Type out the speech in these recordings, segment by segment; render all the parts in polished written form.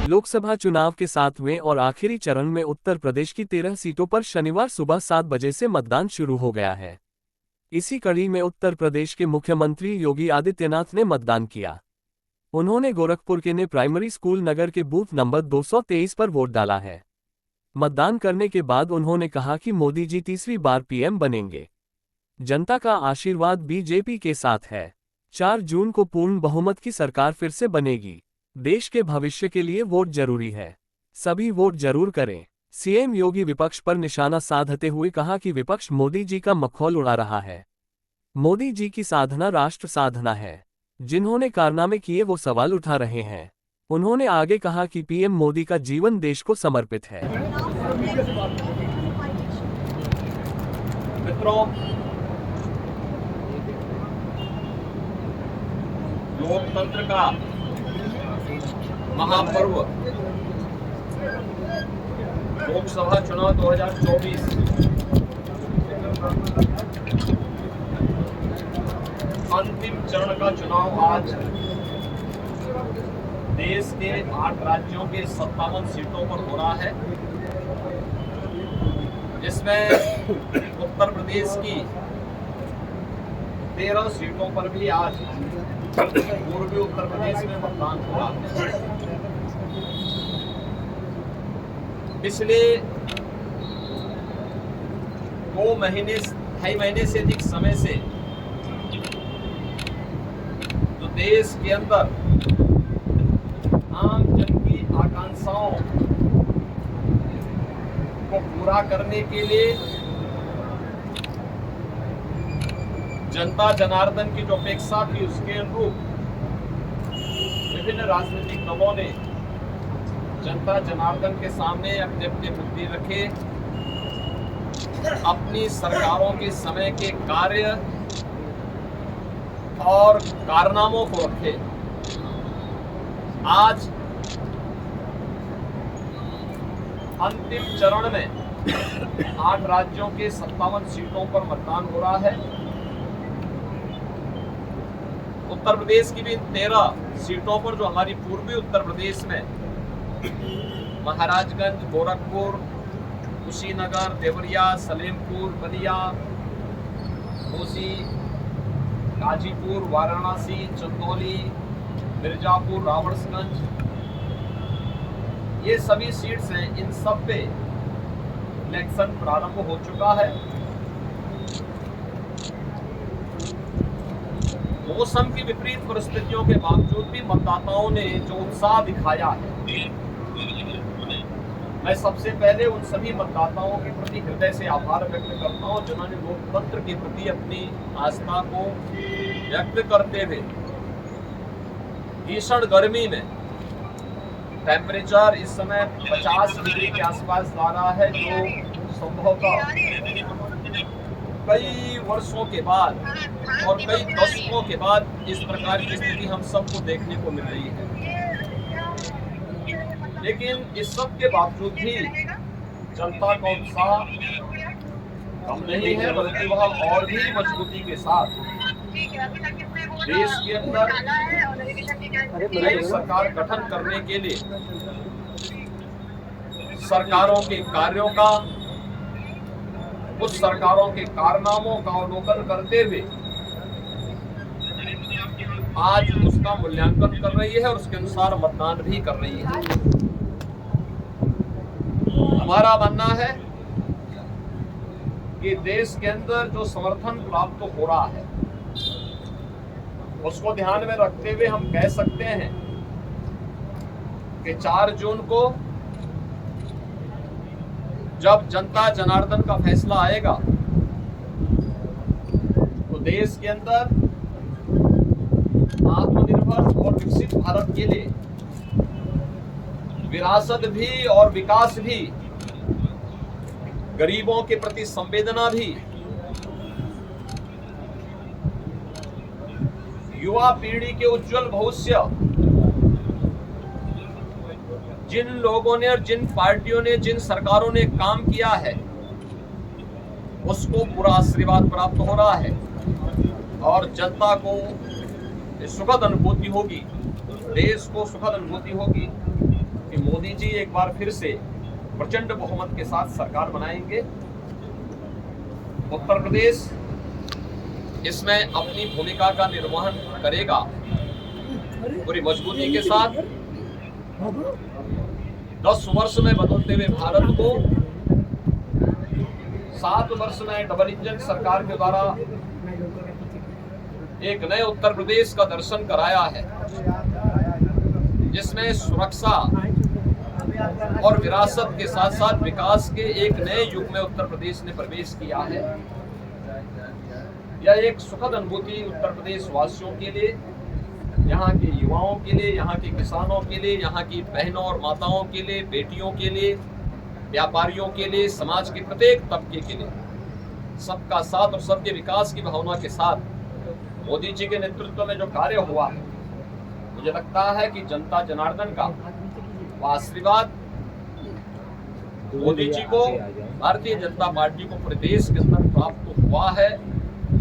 लोकसभा चुनाव के 7वें और आखिरी चरण में उत्तर प्रदेश की 13 सीटों पर शनिवार सुबह 7 बजे से मतदान शुरू हो गया है। इसी कड़ी में उत्तर प्रदेश के मुख्यमंत्री योगी आदित्यनाथ ने मतदान किया। उन्होंने गोरखपुर के ने प्राइमरी स्कूल नगर के बूथ नंबर 223 पर वोट डाला है। मतदान करने के बाद उन्होंने कहा कि मोदी जी तीसरी बार पीएम बनेंगे। जनता का आशीर्वाद बीजेपी के साथ है। 4 जून को पूर्ण बहुमत की सरकार फिर से बनेगी। देश के भविष्य के लिए वोट जरूरी है। सभी वोट जरूर करें। सीएम योगी विपक्ष पर निशाना साधते हुए कहा कि विपक्ष मोदी जी का मखौल उड़ा रहा है। मोदी जी की साधना राष्ट्र साधना है। जिन्होंने कारनामे किए वो सवाल उठा रहे हैं। उन्होंने आगे कहा कि पीएम मोदी का जीवन देश को समर्पित है। मित्रों, लोकतंत्र का महापर्व लोकसभा चुनाव 2024 अंतिम चरण का चुनाव आज देश के 8 राज्यों के 57 सीटों पर हो रहा है, जिसमें उत्तर प्रदेश की 13 सीटों पर भी आज पूर्वी उत्तर प्रदेश में मतदान हो रहा है। पिछले 2.5 महीने से अधिक समय से तो देश के अंदर आम जन की आकांक्षाओं को पूरा करने के लिए जनता जनार्दन की जो अपेक्षा थी उसके अनुरूप विभिन्न राजनीतिक दलों ने जनता जनार्दन के सामने अपने अपने मुद्दे रखे, अपनी सरकारों के समय के कार्य और कारनामों को रखे। आज अंतिम चरण में 8 राज्यों के 57 सीटों पर मतदान हो रहा है। उत्तर प्रदेश की भी 13 सीटों पर, जो हमारी पूर्वी उत्तर प्रदेश में महाराजगंज, गोरखपुर, कुशीनगर, देवरिया, सलेमपुर, बलिया, घोसी, गाजीपुर, वाराणसी, चंदौली, मिर्जापुर, रावड़गंज, ये सभी सीट्स हैं। इन सब पे इलेक्शन प्रारंभ हो चुका है। मौसम की विपरीत परिस्थितियों के बावजूद भी मतदाताओं ने जो उत्साह दिखाया है, मैं सबसे पहले उन सभी मतदाताओं के प्रति हृदय से आभार व्यक्त करता हूं जिन्होंने लोकतंत्र के प्रति अपनी आस्था को व्यक्त करते हुए भीषण गर्मी में, टेम्परेचर इस समय 50 डिग्री के आसपास जा रहा है, जो संभवतः कई वर्षों के बाद और कई दशकों के बाद इस प्रकार की स्थिति हम सबको देखने को मिल रही है। लेकिन इस सब के बावजूद भी जनता का उत्साह कम नहीं है, बल्कि वह और भी मजबूती के साथ देश के अंदर नई सरकार गठन करने के लिए सरकारों के कार्यों का, कुछ सरकारों के कारनामों का अवलोकन करते हुए आज उसका मूल्यांकन कर रही है और उसके अनुसार मतदान भी कर रही है। हमारा मानना है कि देश के अंदर जो समर्थन प्राप्त हो रहा है उसको ध्यान में रखते हुए हम कह सकते हैं कि 4 जून को जब जनता जनार्दन का फैसला आएगा तो देश के अंदर आत्मनिर्भर और विकसित भारत के लिए विरासत भी और विकास भी, गरीबों के प्रति संवेदना भी, युवा पीढ़ी के उज्जवल भविष्य, जिन लोगों ने और जिन पार्टियों ने, जिन सरकारों ने काम किया है उसको पूरा आशीर्वाद प्राप्त हो रहा है और जनता को सुखद अनुभूति होगी, देश को सुखद अनुभूति होगी कि मोदी जी एक बार फिर से प्रचंड बहुमत के साथ सरकार बनाएंगे। उत्तर प्रदेश इसमें अपनी भूमिका का निर्वहन करेगा पूरी मजबूती के साथ। 10 वर्ष में बदलते हुए भारत को 7 वर्ष में डबल इंजन सरकार के द्वारा एक नए उत्तर प्रदेश का दर्शन कराया है, जिसमें सुरक्षा और विरासत के साथ साथ विकास के एक नए युग में उत्तर प्रदेश ने प्रवेश किया है। यह एक सुखद अनुभूति उत्तर प्रदेश वासियों के लिए, यहाँ के युवाओं के लिए, यहाँ के किसानों के लिए, यहाँ की बहनों और माताओं के लिए, बेटियों के लिए, व्यापारियों के लिए, समाज के प्रत्येक तबके के लिए सबका साथ और सबके विकास की भावना के साथ मोदी जी के नेतृत्व में जो कार्य हुआ है, मुझे लगता है कि जनता जनार्दन का आशीर्वाद मोदी जी को, भारतीय जनता पार्टी को पूरे देश के अंदर प्राप्त हुआ है,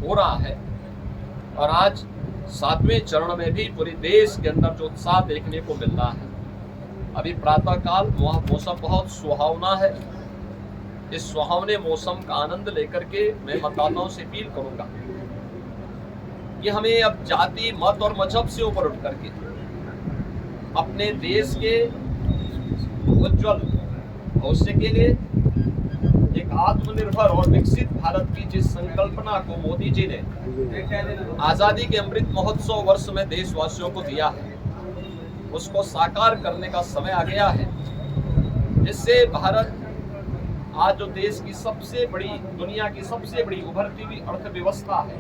हो रहा है। और आज 7वें चरण में भी पूरे देश के अंदर जो उत्साह देखने को मिल रहा है। अभी प्रातः काल वह मौसम बहुत सुहावना है। इस सुहावने मौसम का आनंद लेकर के मैं मतदाताओं से अपील करूंगा कि हमें अब जाति, मत और मजहब से ऊपर उठ करके अपने देश के उज्जवल भविष्य के लिए एक आत्मनिर्भर और विकसित भारत की जिस संकल्पना को मोदी जी ने आजादी के अमृत महोत्सव वर्ष में देशवासियों को दिया है, उसको साकार करने का समय आ गया है, जिससे भारत आज जो देश की सबसे बड़ी, दुनिया की सबसे बड़ी उभरती हुई अर्थव्यवस्था है,